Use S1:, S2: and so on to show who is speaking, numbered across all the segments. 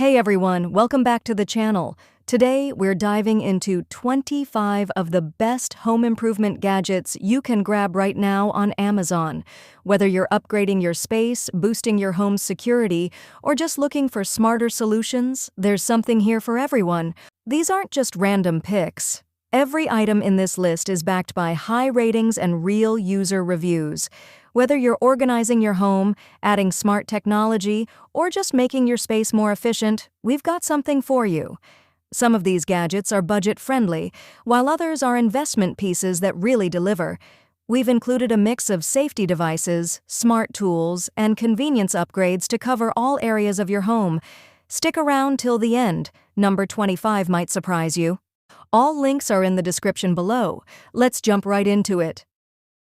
S1: Hey everyone, welcome back to the channel. Today we're diving into 25 of the best home improvement gadgets you can grab right now on Amazon. Whether you're upgrading your space, boosting your home's security, or just looking for smarter solutions, there's something here for everyone. These aren't just random picks. Every item in this list is backed by high ratings and real user reviews. Whether you're organizing your home, adding smart technology, or just making your space more efficient, we've got something for you. Some of these gadgets are budget-friendly, while others are investment pieces that really deliver. We've included a mix of safety devices, smart tools, and convenience upgrades to cover all areas of your home. Stick around till the end. Number 25 might surprise you. All links are in the description below. Let's jump right into it.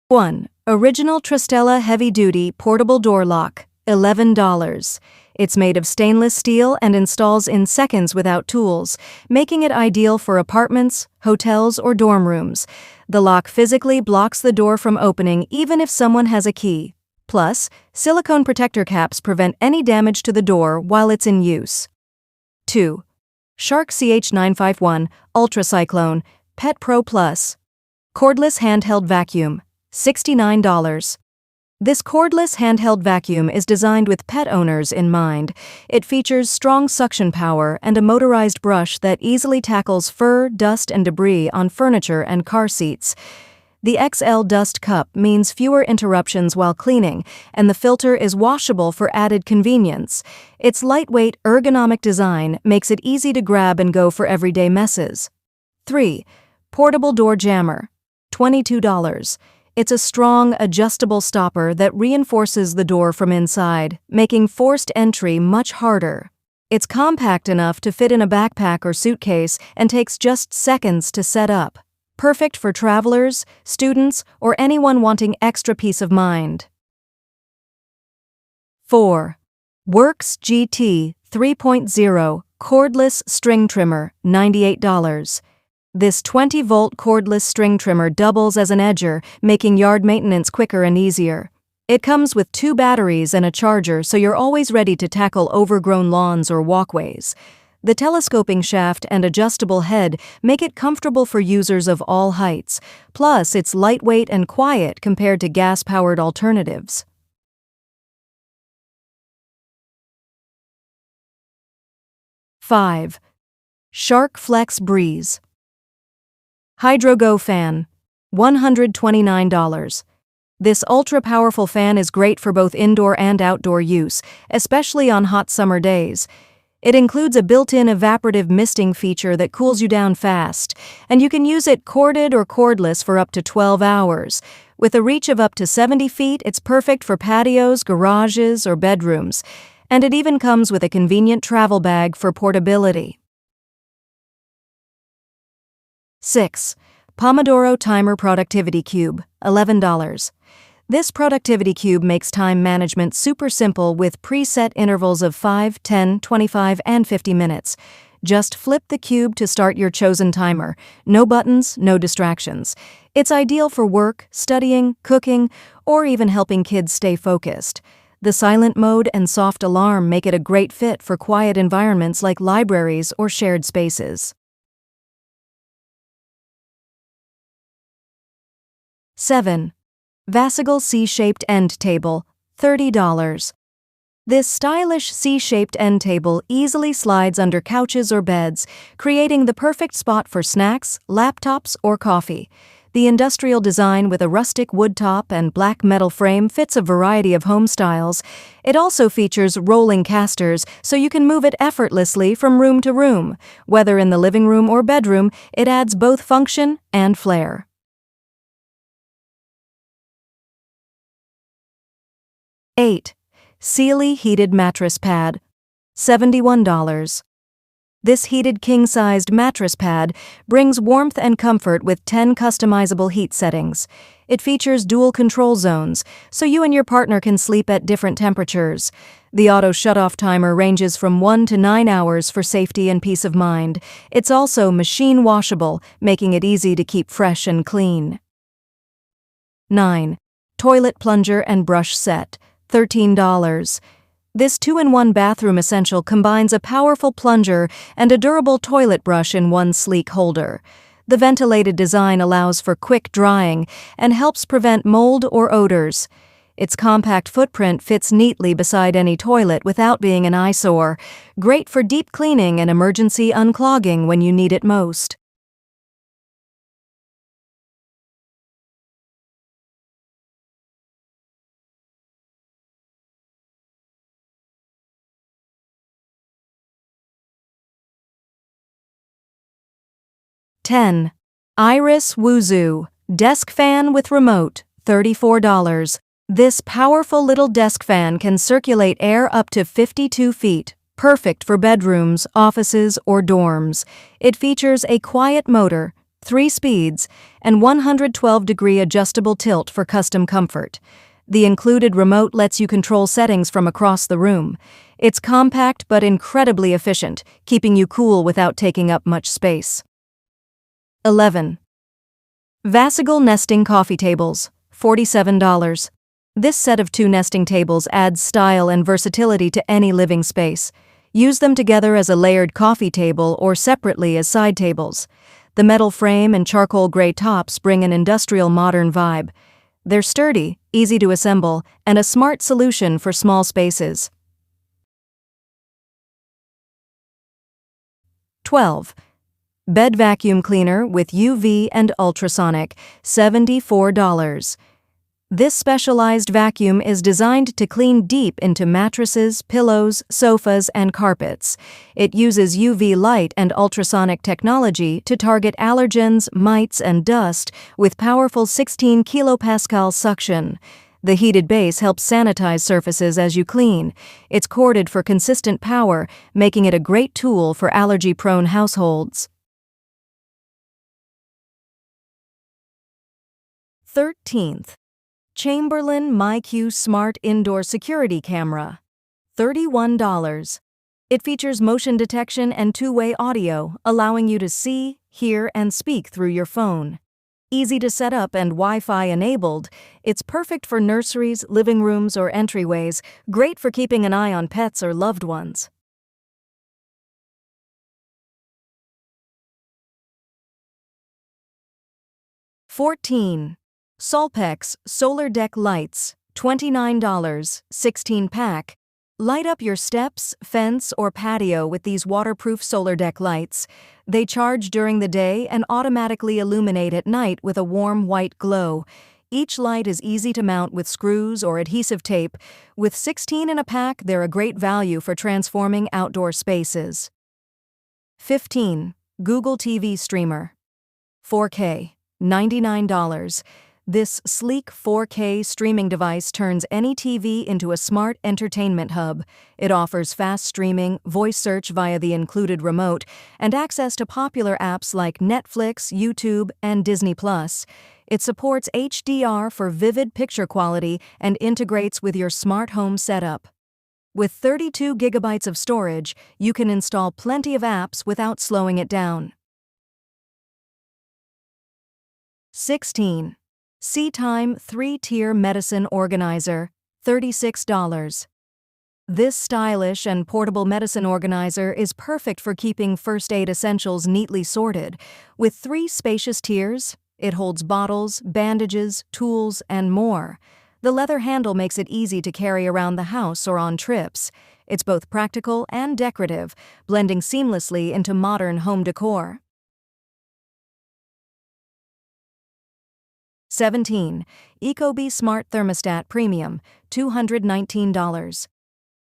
S1: 1. Original Tristella Heavy Duty Portable Door Lock, $11. It's made of stainless steel and installs in seconds without tools, making it ideal for apartments, hotels, or dorm rooms. The lock physically blocks the door from opening even if someone has a key. Plus, silicone protector caps prevent any damage to the door while it's in use. 2. Shark CH951 Ultra Cyclone Pet Pro Plus Cordless Handheld Vacuum, $69. This cordless handheld vacuum is designed with pet owners in mind. It features strong suction power and a motorized brush that easily tackles fur, dust, and debris on furniture and car seats. The XL Dust Cup means fewer interruptions while cleaning, and the filter is washable for added convenience. Its lightweight, ergonomic design makes it easy to grab and go for everyday messes. 3. Portable Door Jammer, $22. It's a strong, adjustable stopper that reinforces the door from inside, making forced entry much harder. It's compact enough to fit in a backpack or suitcase and takes just seconds to set up. Perfect for travelers, students, or anyone wanting extra peace of mind. 4. Works GT 3.0 Cordless String Trimmer, $98. This 20-volt cordless string trimmer doubles as an edger, making yard maintenance quicker and easier. It comes with 2 batteries and a charger, so you're always ready to tackle overgrown lawns or walkways. The telescoping shaft and adjustable head make it comfortable for users of all heights. Plus, it's lightweight and quiet compared to gas-powered alternatives. 5. Shark Flex Breeze HydroGo Fan, $129. This ultra-powerful fan is great for both indoor and outdoor use, especially on hot summer days. It includes a built-in evaporative misting feature that cools you down fast, and you can use it corded or cordless for up to 12 hours. With a reach of up to 70 feet, it's perfect for patios, garages, or bedrooms, and it even comes with a convenient travel bag for portability. 6. Pomodoro Timer Productivity Cube, $11. This productivity cube makes time management super simple with preset intervals of 5, 10, 25, and 50 minutes. Just flip the cube to start your chosen timer. No buttons, no distractions. It's ideal for work, studying, cooking, or even helping kids stay focused. The silent mode and soft alarm make it a great fit for quiet environments like libraries or shared spaces. 7. Vasigal C-shaped end table, $30. This stylish C-shaped end table easily slides under couches or beds, creating the perfect spot for snacks, laptops, or coffee. The industrial design with a rustic wood top and black metal frame fits a variety of home styles. It also features rolling casters, so you can move it effortlessly from room to room. Whether in the living room or bedroom, it adds both function and flair. 8. Sealy Heated Mattress Pad, $71. This heated king-sized mattress pad brings warmth and comfort with 10 customizable heat settings. It features dual control zones, so you and your partner can sleep at different temperatures. The auto shut-off timer ranges from 1 to 9 hours for safety and peace of mind. It's also machine washable, making it easy to keep fresh and clean. 9. Toilet Plunger and Brush Set, $13. This 2-in-1 bathroom essential combines a powerful plunger and a durable toilet brush in one sleek holder. The ventilated design allows for quick drying and helps prevent mold or odors. Its compact footprint fits neatly beside any toilet without being an eyesore, great for deep cleaning and emergency unclogging when you need it most. $10. Iris Wuzoo Desk Fan with Remote, $34. This powerful little desk fan can circulate air up to 52 feet, perfect for bedrooms, offices, or dorms. It features a quiet motor, 3 speeds, and 112-degree adjustable tilt for custom comfort. The included remote lets you control settings from across the room. It's compact but incredibly efficient, keeping you cool without taking up much space. 11. Vasigal Nesting Coffee Tables, $47. This set of 2 nesting tables adds style and versatility to any living space. Use them together as a layered coffee table or separately as side tables. The metal frame and charcoal gray tops bring an industrial modern vibe. They're sturdy, easy to assemble, and a smart solution for small spaces. 12. Bed Vacuum Cleaner with UV and Ultrasonic, $74. This specialized vacuum is designed to clean deep into mattresses, pillows, sofas, and carpets. It uses UV light and ultrasonic technology to target allergens, mites, and dust with powerful 16 kilopascal suction. The heated base helps sanitize surfaces as you clean. It's corded for consistent power, making it a great tool for allergy-prone households. 13th. Chamberlain MyQ Smart Indoor Security Camera, $31. It features motion detection and 2-way audio, allowing you to see, hear, and speak through your phone. Easy to set up and Wi-Fi enabled, it's perfect for nurseries, living rooms, or entryways, great for keeping an eye on pets or loved ones. 14. Solpex Solar Deck Lights, $29, 16-pack. Light up your steps, fence, or patio with these waterproof solar deck lights. They charge during the day and automatically illuminate at night with a warm white glow. Each light is easy to mount with screws or adhesive tape. With 16 in a pack, they're a great value for transforming outdoor spaces. 15. Google TV Streamer, 4K, $99. This sleek 4K streaming device turns any TV into a smart entertainment hub. It offers fast streaming, voice search via the included remote, and access to popular apps like Netflix, YouTube, and Disney+. It supports HDR for vivid picture quality and integrates with your smart home setup. With 32 gigabytes of storage, you can install plenty of apps without slowing it down. 16. SeaTime 3-Tier Medicine Organizer, $36. This stylish and portable medicine organizer is perfect for keeping first aid essentials neatly sorted. With 3 spacious tiers, it holds bottles, bandages, tools, and more. The leather handle makes it easy to carry around the house or on trips. It's both practical and decorative, blending seamlessly into modern home decor. 17. Ecobee Smart Thermostat Premium, $219.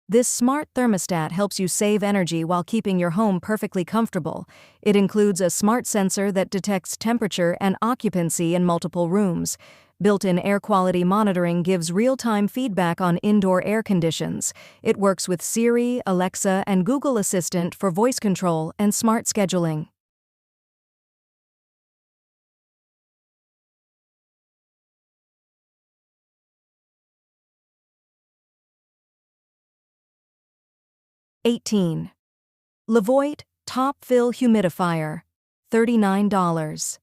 S1: This smart thermostat helps you save energy while keeping your home perfectly comfortable. It includes a smart sensor that detects temperature and occupancy in multiple rooms. Built-in air quality monitoring gives real-time feedback on indoor air conditions. It works with Siri, Alexa, and Google Assistant for voice control and smart scheduling. 18. Levoit Top Fill Humidifier, $39.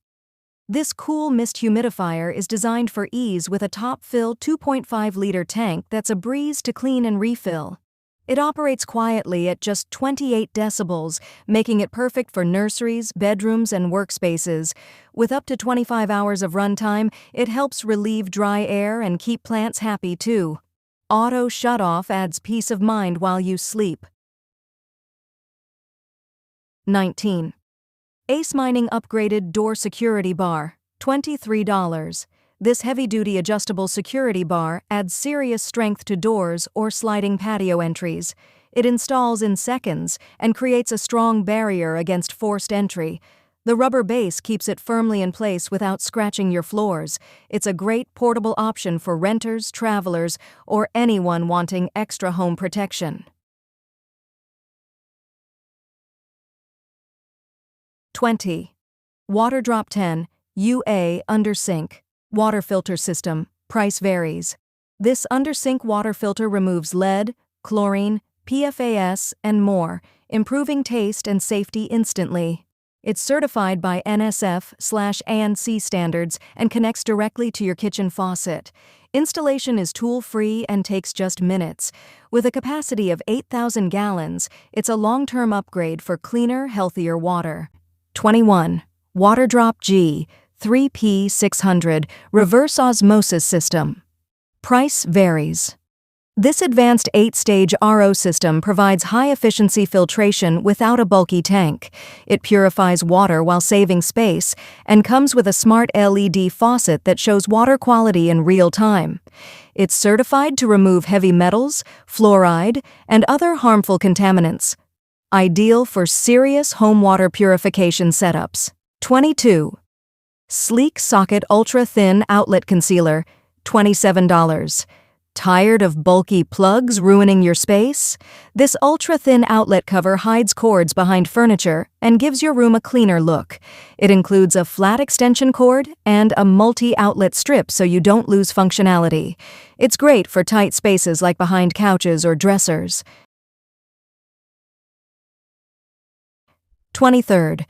S1: This cool mist humidifier is designed for ease with a top-fill 2.5-liter tank that's a breeze to clean and refill. It operates quietly at just 28 decibels, making it perfect for nurseries, bedrooms, and workspaces. With up to 25 hours of runtime, it helps relieve dry air and keep plants happy too. Auto shut-off adds peace of mind while you sleep. 19. Ace Mining Upgraded Door Security Bar, $23. This heavy-duty adjustable security bar adds serious strength to doors or sliding patio entries. It installs in seconds and creates a strong barrier against forced entry. The rubber base keeps it firmly in place without scratching your floors. It's a great portable option for renters, travelers, or anyone wanting extra home protection. 20. Water Drop 10 UA Undersink Water Filter System. Price varies. This undersink water filter removes lead, chlorine, PFAS, and more, improving taste and safety instantly. It's certified by NSF/ANC standards and connects directly to your kitchen faucet. Installation is tool-free and takes just minutes. With a capacity of 8,000 gallons, it's a long-term upgrade for cleaner, healthier water. 21. Water Drop G 3P600 Reverse Osmosis System. Price varies. This advanced 8-stage RO system provides high-efficiency filtration without a bulky tank. It purifies water while saving space and comes with a smart LED faucet that shows water quality in real time. It's certified to remove heavy metals, fluoride, and other harmful contaminants. Ideal for serious home water purification setups. 22. Sleek Socket Ultra Thin Outlet Concealer, $27. Tired of bulky plugs ruining your space? This ultra-thin outlet cover hides cords behind furniture and gives your room a cleaner look. It includes a flat extension cord and a multi-outlet strip so you don't lose functionality. It's great for tight spaces like behind couches or dressers. 23rd.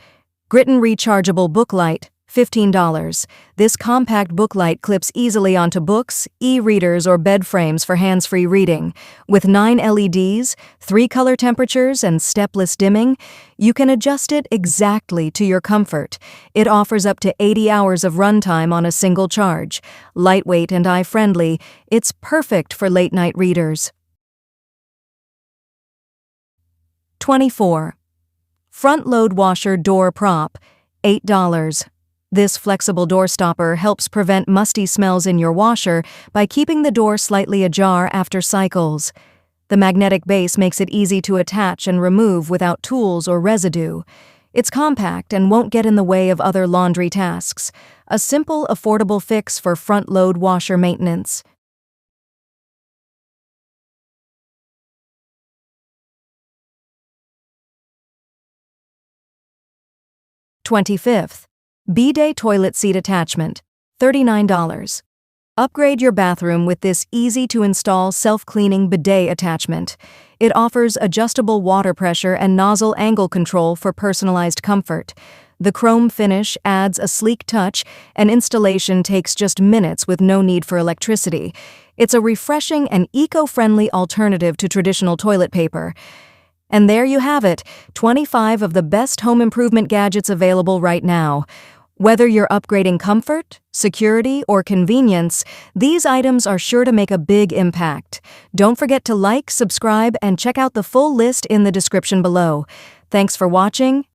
S1: Gritton Rechargeable Book Light, $15. This compact book light clips easily onto books, e-readers, or bed frames for hands-free reading. With 9 LEDs, 3 color temperatures, and stepless dimming, you can adjust it exactly to your comfort. It offers up to 80 hours of runtime on a single charge. Lightweight and eye-friendly, it's perfect for late-night readers. 24. Front Load Washer Door Prop, $8. This flexible door stopper helps prevent musty smells in your washer by keeping the door slightly ajar after cycles. The magnetic base makes it easy to attach and remove without tools or residue. It's compact and won't get in the way of other laundry tasks. A simple, affordable fix for front load washer maintenance. 25th. Bidet Toilet Seat Attachment, $39. Upgrade your bathroom with this easy-to-install self-cleaning bidet attachment. It offers adjustable water pressure and nozzle angle control for personalized comfort. The chrome finish adds a sleek touch, and installation takes just minutes with no need for electricity. It's a refreshing and eco-friendly alternative to traditional toilet paper. And there you have it, 25 of the best home improvement gadgets available right now. Whether you're upgrading comfort, security, or convenience, these items are sure to make a big impact. Don't forget to like, subscribe, and check out the full list in the description below. Thanks for watching,